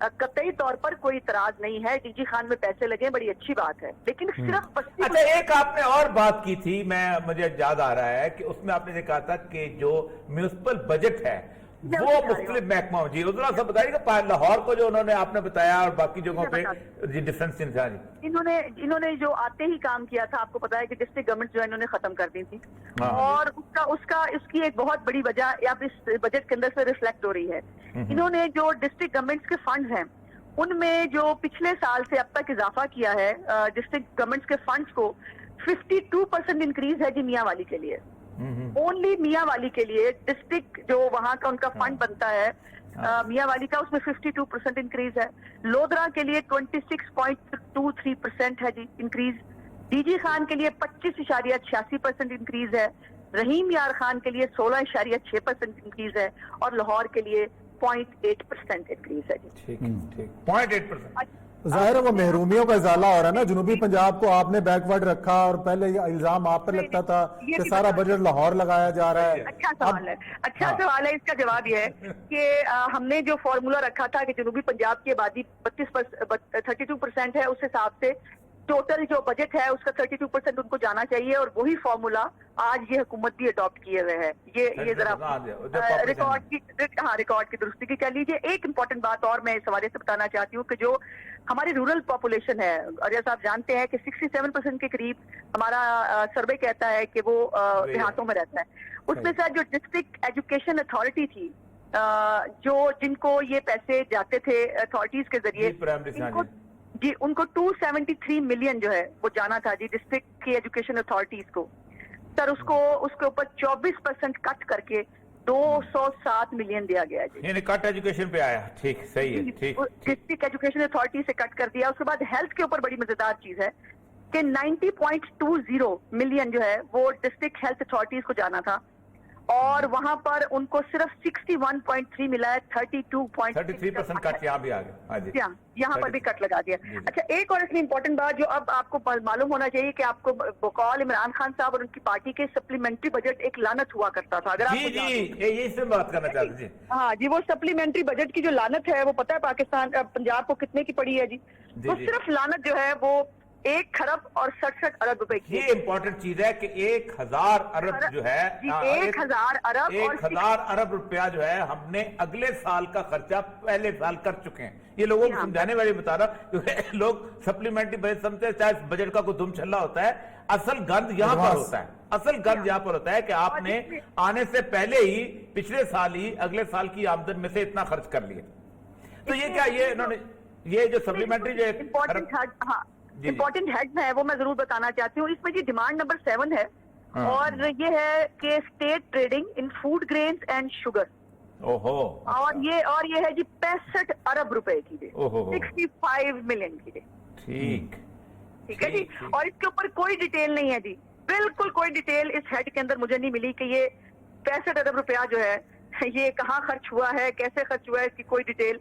قطعی طور پر کوئی اعتراض نہیں ہے, ڈی جی خان میں پیسے لگے بڑی اچھی بات ہے, لیکن صرف بستی اچھا ایک آپ نے اور بات کی تھی, مجھے یاد آ رہا ہے کہ اس میں آپ نے یہ کہا تھا کہ جو میونسپل بجٹ ہے وہ مختلف محکموں, جی ذرا سا بتائیے کہ لاہور کو جو انہوں نے آپ نے بتایا اور باقی جگہوں پہ جی ڈفرینس تھا. جی انہوں نے جو آتے ہی کام کیا تھا, آپ کو پتا ہے کہ ڈسٹرکٹ گورنمنٹ جو ہے انہوں نے ختم کر دی تھی, اور اس کی ایک بہت بڑی وجہ اب اس بجٹ کے اندر سے ریفلیکٹ ہو رہی ہے. انہوں نے جو ڈسٹرکٹ گورنمنٹس کے فنڈز ہیں ان میں جو پچھلے سال سے اب تک اضافہ کیا ہے ڈسٹرکٹ گورنمنٹس کے فنڈز کو 52% انکریز ہے جی میاں والی کے لیے, اونلی میاں والی کے لیے ڈسٹرکٹ جو وہاں کا ان کا فنڈ بنتا ہے میاں والی کا, اس میں 52% انکریز ہے. لودرا کے لیے 26.23% ہے جی انکریز, ڈی جی خان کے لیے 25.86% انکریز ہے, رحیم یار خان کے لیے 16.6% انکریز ہے, اور لاہور کے لیے 0.8% انکریز ہے جی. 0.8%. ظاہر ہے وہ محرومیوں کا ازالہ ہو رہا ہے نا. جنوبی پنجاب کو آپ نے بیک ورڈ رکھا اور پہلے یہ الزام آپ پر لگتا تھا کہ سارا بجٹ لاہور لگایا جا رہا ہے. اچھا سوال ہے. اس کا جواب یہ ہے کہ ہم نے جو فارمولا رکھا تھا کہ جنوبی پنجاب کی آبادی 32% ہے, اس حساب سے ٹوٹل جو بجٹ ہے اس کا 32% ان کو جانا چاہیے, اور وہی فارمولا آج یہ حکومت بھی اڈاپٹ کیے ہوئے ہے. یہ ذرا ریکارڈ کی درستی کی کہہ لیجیے. ایک امپورٹنٹ بات اور میں اس حوالے سے بتانا چاہتی ہوں کہ جو ہماری رورل پاپولیشن ہے, اور جیسا آپ جانتے ہیں کہ 67% کے قریب ہمارا سروے کہتا ہے کہ وہ دیہاتوں میں رہتا ہے. اس میں سے جو ڈسٹرکٹ ایجوکیشن اتھارٹی تھی, جن کو یہ پیسے جاتے تھے اتھارٹیز کے ذریعے, جی ان کو 273 ملین جو ہے وہ جانا تھا جی ڈسٹرکٹ کی ایجوکیشن اتھارٹیز کو. سر اس کے اوپر 24% کٹ کر کے 207 ملین دیا گیا جی, یعنی کٹ ایجوکیشن پہ آیا. ٹھیک, صحیح ہے. ڈسٹرکٹ ایجوکیشن اتھارٹی سے کٹ کر دیا. اس کے بعد ہیلتھ کے اوپر بڑی مزیدار چیز ہے کہ 90.20 ملین جو ہے وہ ڈسٹرکٹ ہیلتھ اتھارٹیز کو جانا تھا, اور وہاں پر ان کو صرف 61.3 ملا ہے. 33% کٹ یہاں بھی آ گیا. یہاں پر بھی کٹ لگا دیا. اچھا ایک اور اتنی امپورٹنٹ بات جو اب آپ کو معلوم ہونا چاہیے کہ آپ کو بقول عمران خان صاحب اور ان کی پارٹی کے سپلیمنٹری بجٹ ایک لعنت ہوا کرتا تھا. اگر آپ یہی سے بات کرنا چاہتے ہیں. ہاں جی, وہ سپلیمنٹری بجٹ کی جو لعنت ہے وہ پتہ ہے پاکستان پنجاب کو کتنے کی پڑی ہے جی. وہ صرف لعنت جو ہے وہ 1 خرب اور 67 ارب روپے کی. یہ امپورٹنٹ چیز ہے کہ 1000 ارب جو ہے 1000 ارب روپیہ جو ہے ہم نے اگلے سال کا خرچہ پہلے سال کر چکے ہیں. یہ لوگوں کو سمجھانے والی بتا رہا, لوگ سپلیمنٹری بجٹ سمجھتے ہیں چاہے بجٹ کا کوئی دم چھلا ہوتا ہے. اصل گند یہاں پر ہوتا ہے. اصل گند یہاں پر ہوتا ہے کہ آپ نے آنے سے پہلے ہی پچھلے سال ہی اگلے سال کی آمدن میں سے اتنا خرچ کر لیا. تو یہ کیا یہ انہوں نے یہ جو سپلیمنٹری جو امپورٹنٹ ہیڈ ہے وہ میں ضرور بتانا چاہتی ہوں. اس میں جی ڈیمانڈ نمبر 7 ہے, اور یہ ہے کہ state trading in food grains and sugar, اور یہ ہے جی 65 ارب روپے کی جی, 65 ملین کی جی. ٹھیک ہے جی. اور اس کے اوپر کوئی ڈیٹیل نہیں ہے جی, بالکل کوئی ڈیٹیل اس ہیڈ کے اندر مجھے نہیں ملی کہ یہ 65 ارب روپیہ جو ہے یہ کہاں خرچ ہوا ہے, کیسے خرچ ہوا ہے, اس کی کوئی ڈیٹیل.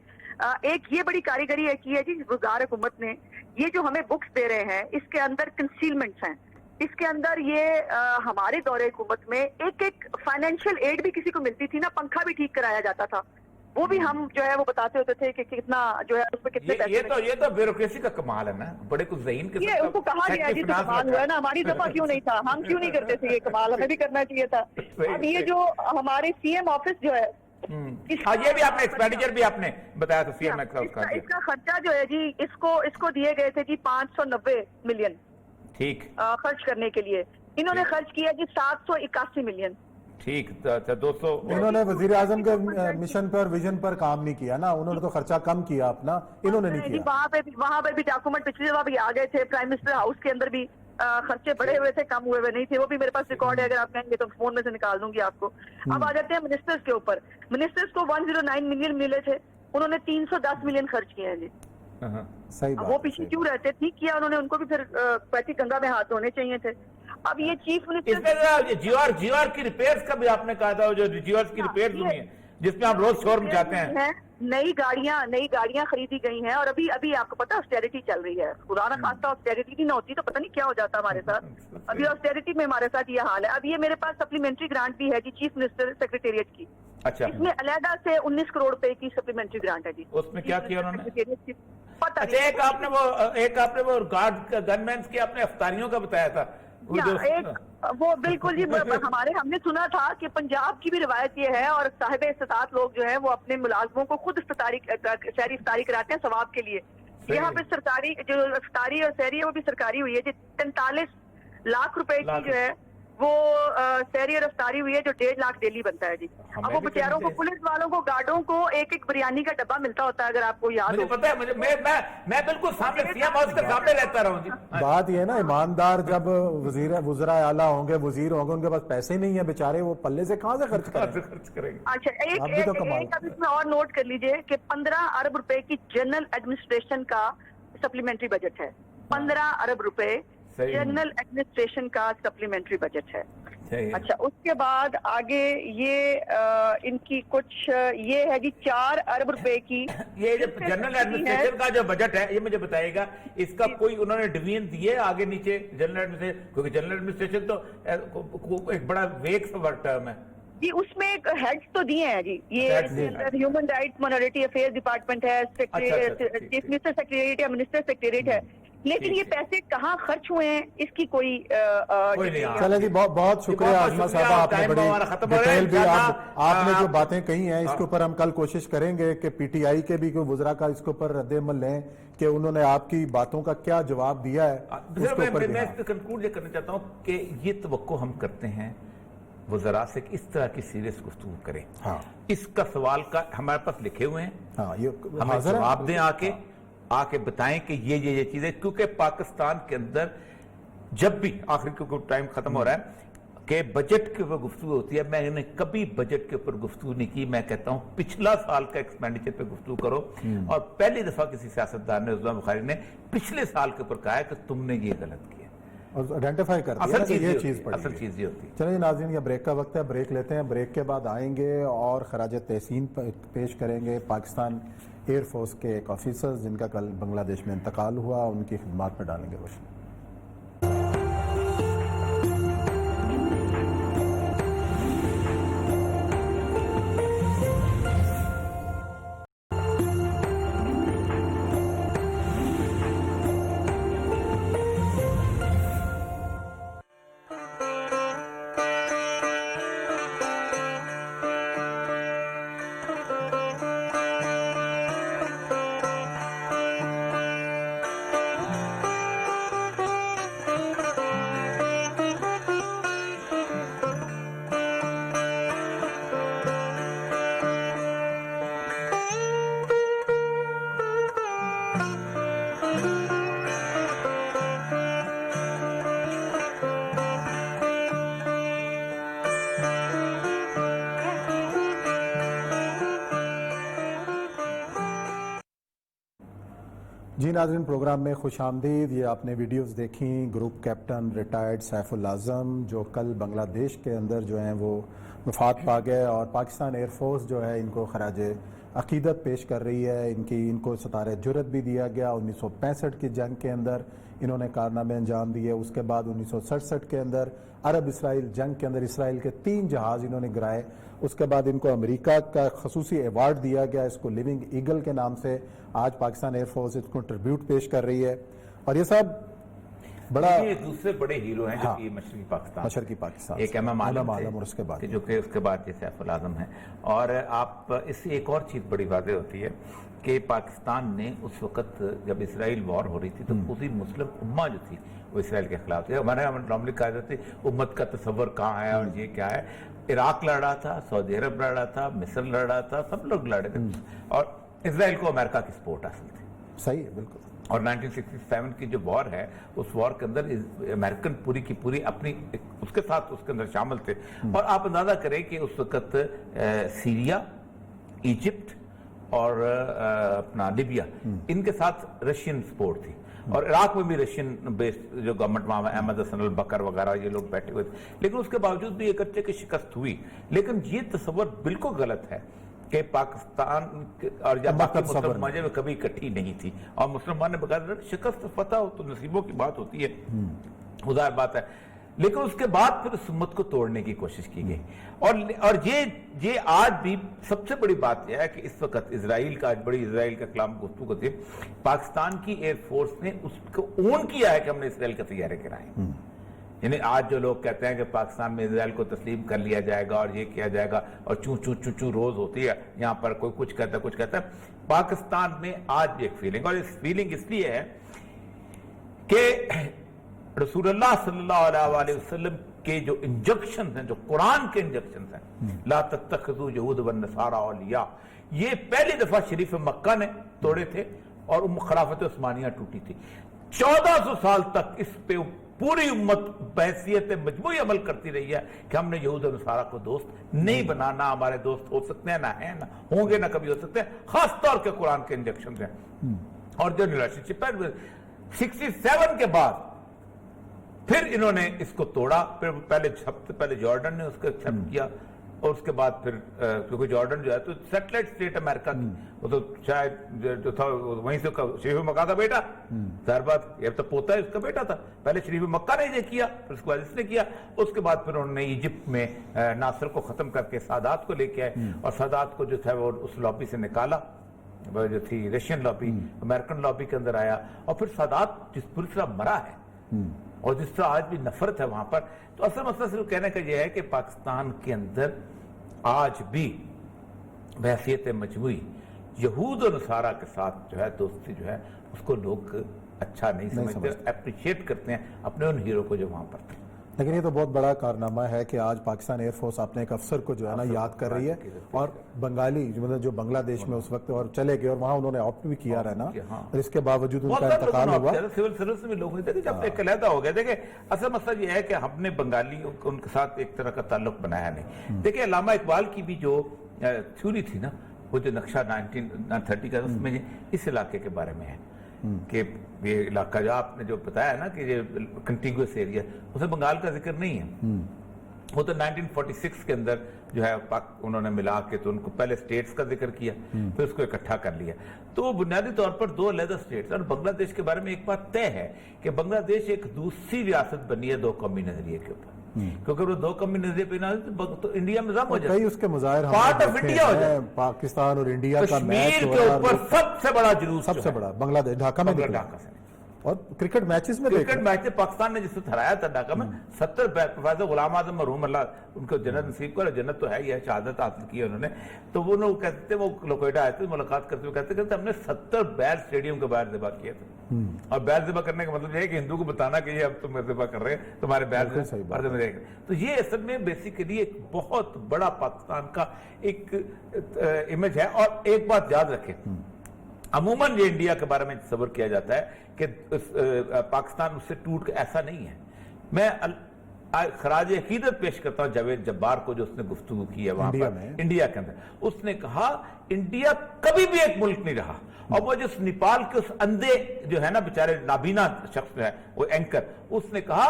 ایک یہ بڑی کاریگری ہے کی ہے جی وزار حکومت نے, یہ جو ہمیں بکس دے رہے ہیں اس کے اندر کنسیلمنٹس ہیں. اس کے اندر یہ ہمارے دور حکومت میں ایک فائنینشیل ایڈ بھی کسی کو ملتی تھی نا, پنکھا بھی ٹھیک کرایا جاتا تھا, وہ بھی ہم جو ہے وہ بتاتے ہوتے تھے کہ کتنا جو ہے اس میں کتنے پیسے. یہ تو بیوروکریسی کا کمال ہے نا, بڑے کچھ ذہین کے یہ ان کو کہا گیا جی تو کمال ہوا ہے نا, ہماری دفعہ کیوں نہیں تھا, ہم کیوں نہیں کرتے تھے یہ کمال, ہمیں بھی کرنا چاہیے تھا. اب یہ جو ہمارے سی ایم آفس جو ہے یہ بھی آپ نے ایکسپینڈیچر بھی آپ نے بتایا تھا سی ایم اس کا خرچہ جو ہے جی اس کو دیے گئے تھے جی 590 ملین ٹھیک خرچ کرنے کے لیے. انہوں نے خرچ کیا جی 781 ملین. ٹھیک, 200. انہوں نے وزیر اعظم کے مشن پر ویژن پر کام نہیں کیا نا, انہوں نے تو خرچہ کم کیا اپنا, انہوں نے نہیں کیا. وہاں پہ بھی ڈاکومنٹ پچھلی دفعہ بھی آ گئے تھے, پرائم منسٹر ہاؤس کے اندر بھی خرچے بڑے ہوئے تھے, کم ہوئے ہوئے نہیں تھے. وہ بھی میرے پاس ریکارڈ ہے, اگر آپ کہیں گے تو فون میں سے نکال دوں گی آپ کو. اب آ جاتے ہیں منسٹرز کے اوپر. منسٹرز کو 109 ملین ملے تھے, انہوں نے 310 ملین خرچ کیے ہیں جی. وہ پیچھے کیوں رہتے, ٹھیک کیا انہوں نے, ان کو بھی پھر پیٹی گنگا میں ہاتھ دھونے چاہیے تھے. اب یہ چیف منسٹر جی آر کی ریپیئرز کا بھی آپ نے کہا تھا, جو جی آر کی ریپیئرز ہوئی ہیں جس میں آپ روز شور مچاتے ہیں. نئی گاڑیاں خریدی گئی ہیں, اور ابھی آپ کو پتا آسٹیریٹی چل رہی ہے. خدا نہ خواستہ آسٹیریٹی نہ ہوتی تو پتہ نہیں کیا ہو جاتا ہمارے ساتھ. ابھی آسٹیریٹی میں ہمارے ساتھ یہ حال ہے. اب یہ میرے پاس سپلیمنٹری گرانٹ بھی ہے جی چیف منسٹر سیکریٹریٹ کی, اچھا اس میں علیحدہ سے 19 کروڑ روپے کی سپلیمنٹری گرانٹ ہے جی. اس میں کیا کیا انہوں نے؟ پتہ اچھا نہیں. ایک آپ نے وہ گارڈ گن مینس کی آپ نے افطاریوں کا بتایا تھا وہ بالکل جی ہم نے سنا تھا کہ پنجاب کی بھی روایت یہ ہے اور صاحب استطاعت لوگ جو ہیں وہ اپنے ملازموں کو خود سحری افطاری کراتے ہیں ثواب کے لیے. یہاں پہ سرکاری جو افطاری اور سحری ہے وہ بھی سرکاری ہوئی ہے جی. 43 لاکھ روپے کی جو ہے وہ سحری اور افطاری ہوئی ہے جو 1.5 لاکھ ڈیلی بنتا ہے جی. اب وہ بیچاروں کو پولیس والوں کو گارڈوں کو ایک بریانی کا ڈبہ ملتا ہوتا ہے اگر آپ کو یاد ہو. مجھے پتا ہے میں بالکل سامنے سیاہ موز کے سامنے رہتا رہا ہوں جی. بات یہ ہے نا ایماندار جب وزراء اعلیٰ ہوں گے وزیر ہوں گے ان کے پاس پیسے ہی نہیں ہیں بیچارے وہ پلے سے کہاں سے خرچ کریں گے. اچھا ایک اب اس میں اور نوٹ کر لیجئے کہ 15 ارب روپے کی جنرل ایڈمنسٹریشن کا سپلیمنٹری بجٹ ہے. 15 ارب روپے جنرل ایڈمنسٹریشن کا سپلیمنٹری بجٹ ہے. اچھا اس کے بعد آگے یہ ان کی کچھ یہ ہے جی 4 ارب روپے کی یہ جنرل ایڈمنسٹریشن کا جو بجٹ ہے یہ مجھے بتائے گا اس کا کوئی انہوں نے ڈویژن دیے آگے نیچے جنرل ایڈمنسٹریشن کیونکہ جنرل ایڈمنسٹریشن تو ایک بڑا ویک ٹرم ہے جی. اس میں ہیڈز تو دیے ہیں جی. یہ human rights minority affairs department ہے چیف منسٹر سیکریٹریٹ یا منسٹر سیکریٹریٹ ہے. لیکن یہ پیسے کہاں خرچ ہوئے ہیں اس کی کوئی چلیں جی بہت شکریہ عاظمہ صاحبہ آپ نے بڑی ڈیٹیل بھی آپ نے جو باتیں کہی ہیں اس کے اوپر ہم کل کوشش کریں گے کہ پی ٹی آئی کے بھی کوئی وزراء کا اس کے اوپر رد عمل لیں کہ انہوں نے آپ کی باتوں کا کیا جواب دیا ہے. میں کنکلوڈ یہ کرنا چاہتا ہوں کہ یہ توقع ہم کرتے ہیں وزراء سے کہ اس طرح کی سیریس گفتگو کریں. اس کا سوال کا ہمارے پاس لکھے ہوئے ہیں ہمیں جواب دیں آ کے بتائیں کہ یہ چیزیں کیونکہ پاکستان کے اندر جب بھی آخری کیونکہ ٹائم ختم ہو رہا ہے کہ بجٹ کے اوپر گفتگو ہوتی ہے میں نے کبھی بجٹ کے اوپر گفتگو نہیں کی. میں کہتا ہوں پچھلا سال کا ایکسپینڈیچر پہ گفتگو کرو اور پہلی دفعہ کسی سیاستدان نے عثمان بخاری نے پچھلے سال کے اوپر کہا ہے کہ تم نے یہ غلط کیا اور آئیڈینٹیفائی کر دیا یہ چیز پڑی. اصل چیز یہ ہوتی ہے. چلیں ناظرین یہ بریک کا وقت ہے بریک لیتے ہیں. بریک کے بعد آئیں گے اور خراج تحسین پیش کریں گے پاکستان ایئر فورس کے ایک آفیسر جن کا کل بنگلہ دیش میں انتقال ہوا ان کی خدمات میں ڈالیں گے روشنی. جی ناظرین پروگرام میں خوش آمدید. یہ آپ نے ویڈیوز دیکھیں گروپ کیپٹن ریٹائرڈ سیف الاعظم جو کل بنگلہ دیش کے اندر جو ہیں وہ وفات پا گئے اور پاکستان ایئر فورس جو ہے ان کو خراج عقیدت پیش کر رہی ہے. ان کو ستارہ جرت بھی دیا گیا. 1965 کی جنگ کے اندر انہوں نے کارنامے انجام دیے. اس کے بعد 1967 کے اندر عرب اسرائیل جنگ کے اندر اسرائیل کے 3 جہاز انہوں نے گرائے. اس کے بعد ان کو امریکہ کا خصوصی ایوارڈ دیا گیا اس کو لیونگ ایگل کے نام سے. آج پاکستان ایئر فورس اس کو ٹریبیوٹ پیش کر رہی ہے اور یہ سب بڑا دوسرے بڑے ہیرو ہیں جو کہ مشرقی پاکستان ایک امام عالم اور اس کے بعد جو کہ اس کے بعد یہ سیف الاعظم ہیں. اور آپ اس سے ایک اور چیز بڑی واضح ہوتی ہے کہ پاکستان نے اس وقت جب اسرائیل وار ہو رہی تھی تو پوری مسلم امہ جو تھی وہ اسرائیل کے خلاف تھی. ہمارے نارملی کہا جاتا ہے امت کا تصور کہاں ہے اور یہ کیا ہے. عراق لڑ رہا تھا, سعودی عرب لڑ رہا تھا, مصر لڑ رہا تھا, سب لوگ لڑے تھے اور اسرائیل کو امریکہ کی سپورٹ حاصل تھی. صحیح ہے بالکل. اور 1967 کی جو وار ہے اس وار کے اندر امریکن پوری کی پوری اپنی اس کے ساتھ اس کے اندر شامل تھے. اور آپ اندازہ کریں کہ اس وقت سیریا, ایجپٹ اور اپنا لیبیا ان کے ساتھ رشین سپورٹ تھی. اور عراق میں بھی رشین بیسڈ جو گورنمنٹ وہاں احمد حسن البکر وغیرہ یہ لوگ بیٹھے ہوئے تھے. لیکن اس کے باوجود بھی ایک اچھے کی شکست ہوئی. لیکن یہ تصور بالکل غلط ہے کہ پاکستان اور یا باقی مسلم ماجے میں کبھی اکٹھی نہیں تھی. اور مسلمان نے بغیر شکست فتح ہو تو نصیبوں کی بات ہوتی ہے. ظاہر بات ہے لیکن اس کے بعد پھر اس امت کو توڑنے کی کوشش کی گئی. اور یہ آج بھی سب سے بڑی بات یہ ہے کہ اس وقت اسرائیل کا خلاف گفتگو تھی, پاکستان کی ایئر فورس نے اس کو اون کیا ہے کہ ہم نے اسرائیل کا طیارے گرائے. یعنی آج جو لوگ کہتے ہیں کہ پاکستان میں اسرائیل کو تسلیم کر لیا جائے گا اور یہ کیا جائے گا اور چوں روز ہوتی ہے یہاں پر, کوئی کچھ کہتا ہے, پاکستان میں آج بھی ایک فیلنگ, اور اس فیلنگ اس لیے ہے کہ رسول اللہ صلی اللہ علیہ وسلم کے جو انجکشنز ہیں, جو قرآن کے انجکشنز ہیں, لا تتخذوا یہود والنصارى اولیاء, یہ پہلی دفعہ شریف مکہ نے توڑے تھے اور خلافت عثمانیہ ٹوٹی تھی. 1400 سال تک اس پہ پوری امت بحیثیت مجموعی عمل کرتی رہی ہے کہ ہم نے یہود و نصارہ کو دوست نہیں بنانا, ہمارے دوست ہو سکتے ہیں, نہ ہیں, نہ ہوں گے, نہ کبھی ہو سکتے ہیں, خاص طور کے قرآن کے انجکشن ہیں. اور جو ریلیشن شپ ہے 67 کے بعد پھر انہوں نے اس کو توڑا. پھر پہلے جارڈن نے اس کو ایکسپٹ کیا, اور اس کے بعد پھر کیونکہ جارڈن جو ہے تو سیٹلائٹ اسٹیٹ امریکہ کی, وہ تو شاید جو تھا وہیں سے شریف مکہ کا بیٹا, ظاہر بات یہ تو پوتا ہے اس کا بیٹا تھا. پہلے شریف مکہ نے یہ کیا, پھر اس کے بعد اس نے کیا, اس کے بعد پھر انہوں نے ایجپٹ میں ناصر کو ختم کر کے سادات کو لے کے آئے, اور سادات کو جو تھا وہ اس لابی سے نکالا جو تھی رشین لابی, امریکن لابی کے اندر آیا, اور پھر سادات جس پوری طرح مرا ہے اور جس طرح آج بھی نفرت ہے وہاں پر. تو اصل مسئلہ صرف کہنے کا یہ ہے کہ پاکستان کے اندر آج بھی بحیثیت مجموعی یہود و نصارہ کے ساتھ جو ہے دوستی جو ہے اس کو لوگ اچھا نہیں سمجھتے, اپریشیٹ کرتے ہیں اپنے ان ہیرو کو جو وہاں پر تھے. لیکن یہ تو بہت بڑا کارنامہ ہے کہ آج پاکستان ایئر فورس اپنے ایک افسر کو جو ہے نا یاد کر رہی ہے, اور بنگالی مطلب جو بنگلہ دیش میں اس وقت اور چلے گئے اور وہاں انہوں نے آپٹ بھی کیا رہنا, اور اس کے باوجود ان کا انتقال ہوا. سول سروس میں لوگ ہوتے تھے جب ایک علیحدہ ہو گیا. دیکھیں اصل مسئلہ یہ ہے کہ ہم نے بنگالی ان کے ساتھ ایک طرح کا تعلق بنایا نہیں. دیکھیں علامہ اقبال کی بھی جو تھیوری تھی نا, وہ جو نقشہ 1930 کا, اس میں اس علاقے کے بارے میں ہے کہ یہ علاقہ جو آپ نے جو بتایا نا کہ یہ کنٹیگوس ایریا, اس میں بنگال کا ذکر نہیں ہے. وہ تو 1946 کے اندر جو ہے انہوں نے ملا کے تو ان کو پہلے سٹیٹس کا ذکر کیا, پھر اس کو اکٹھا کر لیا. تو وہ بنیادی طور پر 2 علیحدہ سٹیٹس. اور بنگلہ دیش کے بارے میں ایک بات طے ہے کہ بنگلہ دیش ایک دوسری ریاست بنی ہے 2 قومی نظریے کے اوپر, کیونکہ وہ 2 قومی نظریے پہ نہ تو انڈیا میں ضم ہو جائے, کئی اس کے مظاہر پارٹ آف انڈیا ہو جائے. پاکستان اور انڈیا کا میچ کشمیر کے اوپر سب سے بڑا جلوس, سب سے بڑا بنگلہ دیش ڈھاکہ میں نکلا, ڈھاکہ سے. اور کرکٹ میچز میں کرکٹ میچ میں پاکستان نے جس کو ہرایا تھا ڈھاکہ میں 70 پروفیسر غلام اعظم مرحوم اللہ ان کو جنت نصیب کرے, جنت تو ہے ہی ہے, شہادت حاصل کی انہوں نے. تو وہ لوگ کہتے تھے, وہ لوکیٹا آئے تھے ملاقات کرتے ہوئے کہتے ہم نے 70 بیل اسٹیڈیم کے باہر ذبح کیے تھے. اور بیل ذبح کرنے کا مطلب یہ ہے کہ ہندو کو بتانا کہ یہ اب تم ذبح کر رہے ہیں, تمہارے بیل سے. تو یہ اصل میں بیسیکلی ایک بہت بڑا پاکستان کا ایک امیج ہے. اور ایک بات یاد رکھیں, عموماً یہ انڈیا کے بارے میں تصور کیا جاتا ہے کہ پاکستان اس سے ٹوٹ کے, ایسا نہیں ہے. میں خراج عقیدت پیش کرتا ہوں جاوید جبار کو, جو اس نے گفتگو کی ہے وہاں پر انڈیا کے اندر. اس نے کہا انڈیا کبھی بھی ایک ملک نہیں رہا, اور وہ جو نیپال کے اس اندھے جو ہے نا بیچارے نابینا شخص جو ہے وہ اینکر, اس نے کہا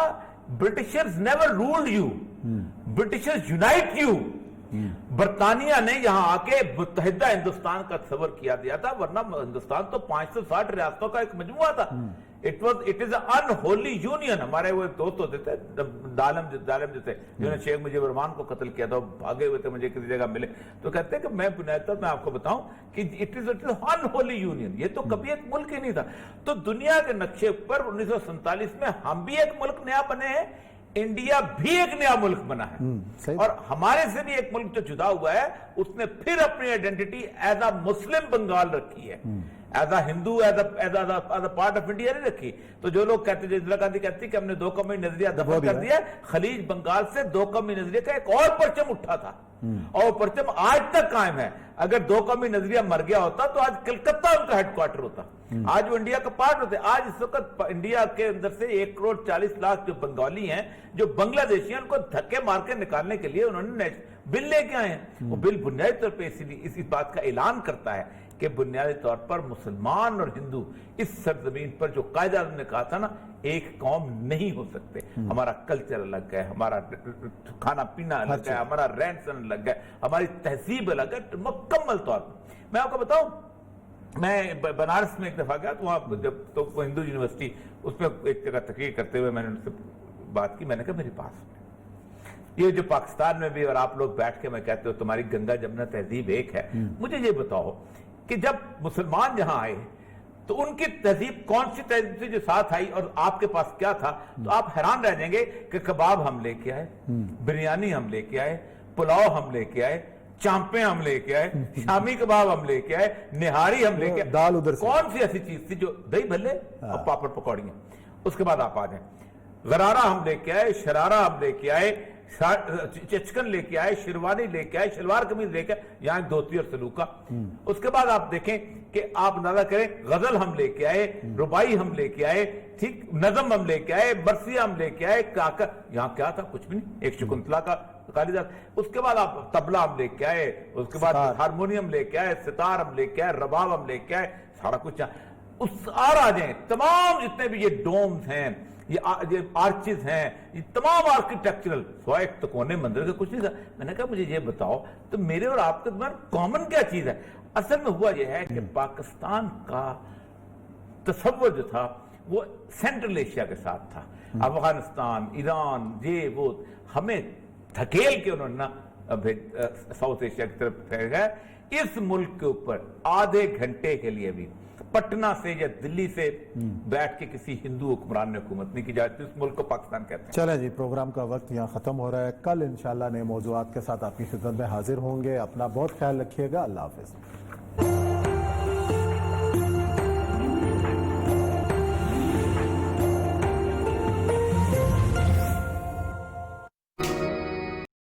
Britishers never ruled you, Britishers unite you. برطانیہ نے یہاں آ کے متحدہ ہندوستان کا تصور کیا دیا تھا, ورنہ ہندوستان تو 560 ریاستوں کا ایک مجموعہ تھا. It is an unholy union. ہمارے وہ دوست ہوتے تھے ظالم جو تھے, جنہوں نے شیخ مجیب الرحمان کو قتل کیا تھا, بھاگے ہوئے تھے, مجھے کسی جگہ ملے تو کہتے ہیں کہ میں بنیادی طور میں آپ کو بتاؤں کہ it is an unholy union. یہ تو کبھی ایک ملک ہی نہیں تھا. تو دنیا کے نقشے پر 1947 میں ہم بھی ایک ملک نیا بنے ہیں, انڈیا بھی ایک نیا ملک بنا ہے, اور ہمارے سے بھی ایک ملک جو جدا ہوا ہے اس نے پھر اپنی آئیڈینٹی ایز اے مسلم بنگال رکھی ہے, as a Hindu, as a part of India نہیں رکھی. تو جو لوگ کہتے ہیں, اندرا گاندھی کہتی کہ ہم نے 2 قومی نظریہ دفن کر دیا, خلیج بنگال سے 2 قومی نظریے کا ایک اور پرچم اٹھا تھا, اور وہ پرچم آج تک قائم ہے. اگر 2 قومی نظریہ مر گیا ہوتا تو آج کلکتہ ان کا ہیڈ کوارٹر ہوتا, آج وہ انڈیا کا پارٹ ہوتے. آج اس وقت انڈیا کے اندر سے 1,40,00,000 جو بنگالی ہیں, جو بنگلہ دیشی ہیں, ان کو دھکے مار کے نکالنے کے لیے انہوں نے بل لے کے آئے ہیں. وہ بل بنیادی طور پہ اسی بات کا اعلان کرتا ہے کہ بنیادی طور پر مسلمان اور ہندو اس سرزمین پر, جو قائد اعظم نے کہا تھا نا, ایک قوم نہیں ہو سکتے. ہمارا کلچر الگ ہے, ہمارا کھانا پینا الگ ہے, ہمارا رہن سہن الگ ہے, ہماری تہذیب الگ ہے مکمل طور پر. میں آپ کو بتاؤں, میں بنارس میں ایک دفعہ گیا تو وہاں جب تو ہندو یونیورسٹی اس میں ایک جگہ تقریر کرتے ہوئے میں نے ان سے بات کی, میں نے کہا میرے پاس یہ جو پاکستان میں بھی, اور آپ لوگ بیٹھ کے میں کہتے ہو تمہاری گنگا جمنا تہذیب ایک ہے, مجھے یہ بتاؤ کہ جب مسلمان یہاں آئے تو ان کی تہذیب کون سی تہذیب تھی جو ساتھ آئی, اور آپ کے پاس کیا تھا؟ تو آپ حیران رہ جائیں گے کہ کباب ہم لے کے آئے, بریانی ہم لے کے آئے, پلاؤ ہم لے کے آئے, چامپیں ہم لے کے آئے, شامی کباب ہم لے کے آئے, نہاری ہم لے کے آئے. دال ادھر سے. کون سی ایسی چیز تھی جو دہی بھلے اور پاپڑ پکوڑیاں. اس کے بعد آپ آ جائیں, غرارہ ہم لے کے آئے, شرارہ ہم لے کے آئے, چچکن لے کے آئے, شیروانی لے کے آئے, شلوار قمیض لے کے آئے, یہاں دھوتی اور سلوکا. اس کے بعد آپ دیکھیں کہ آپ اندازہ کریں, غزل ہم لے کے آئے, ربائی ہم لے کے آئے, ٹھیک, نظم ہم لے کے آئے, برسیہ ہم لے کے آئے, یہاں کیا تھا؟ کچھ بھی نہیں, ایک شکنتلا کا کالیداس. اس کے بعد آپ طبلہ ہم لے کے آئے, اس کے بعد ہارمونیم لے کے آئے, ستار ہم لے کے آئے, رباب ہم لے کے آئے, سارا کچھ. اس آ جائیں تمام جتنے بھی یہ ڈومز ہیں, یہ آرچز ہیں, یہ تمام آرکیٹیکچرل, سوائے ایک تکونے مندر کا کچھ نہیں تھا. میں نے کہا مجھے یہ بتاؤ تو میرے اور آپ کے درمیان کامن کیا چیز ہے؟ اصل میں ہوا یہ ہے کہ پاکستان کا تصور جو تھا وہ سینٹرل ایشیا کے ساتھ تھا. افغانستان, ایران, یہ وہ, ہمیں دھکیل کے انہوں نے ساؤتھ ایشیا کی طرف پھیر گیا. اس ملک کے اوپر آدھے گھنٹے کے لیے بھی پٹنہ سے یا دلی سے بیٹھ کے کسی ہندو حکمران نے حکومت نہیں کی جاتی. اس ملک کو پاکستان کہتے ہیں. چلیں جی, پروگرام کا وقت یہاں ختم ہو رہا ہے. کل انشاءاللہ نئے موضوعات کے ساتھ آپ کی خدمت میں حاضر ہوں گے. اپنا بہت خیال رکھیے گا. اللہ حافظ.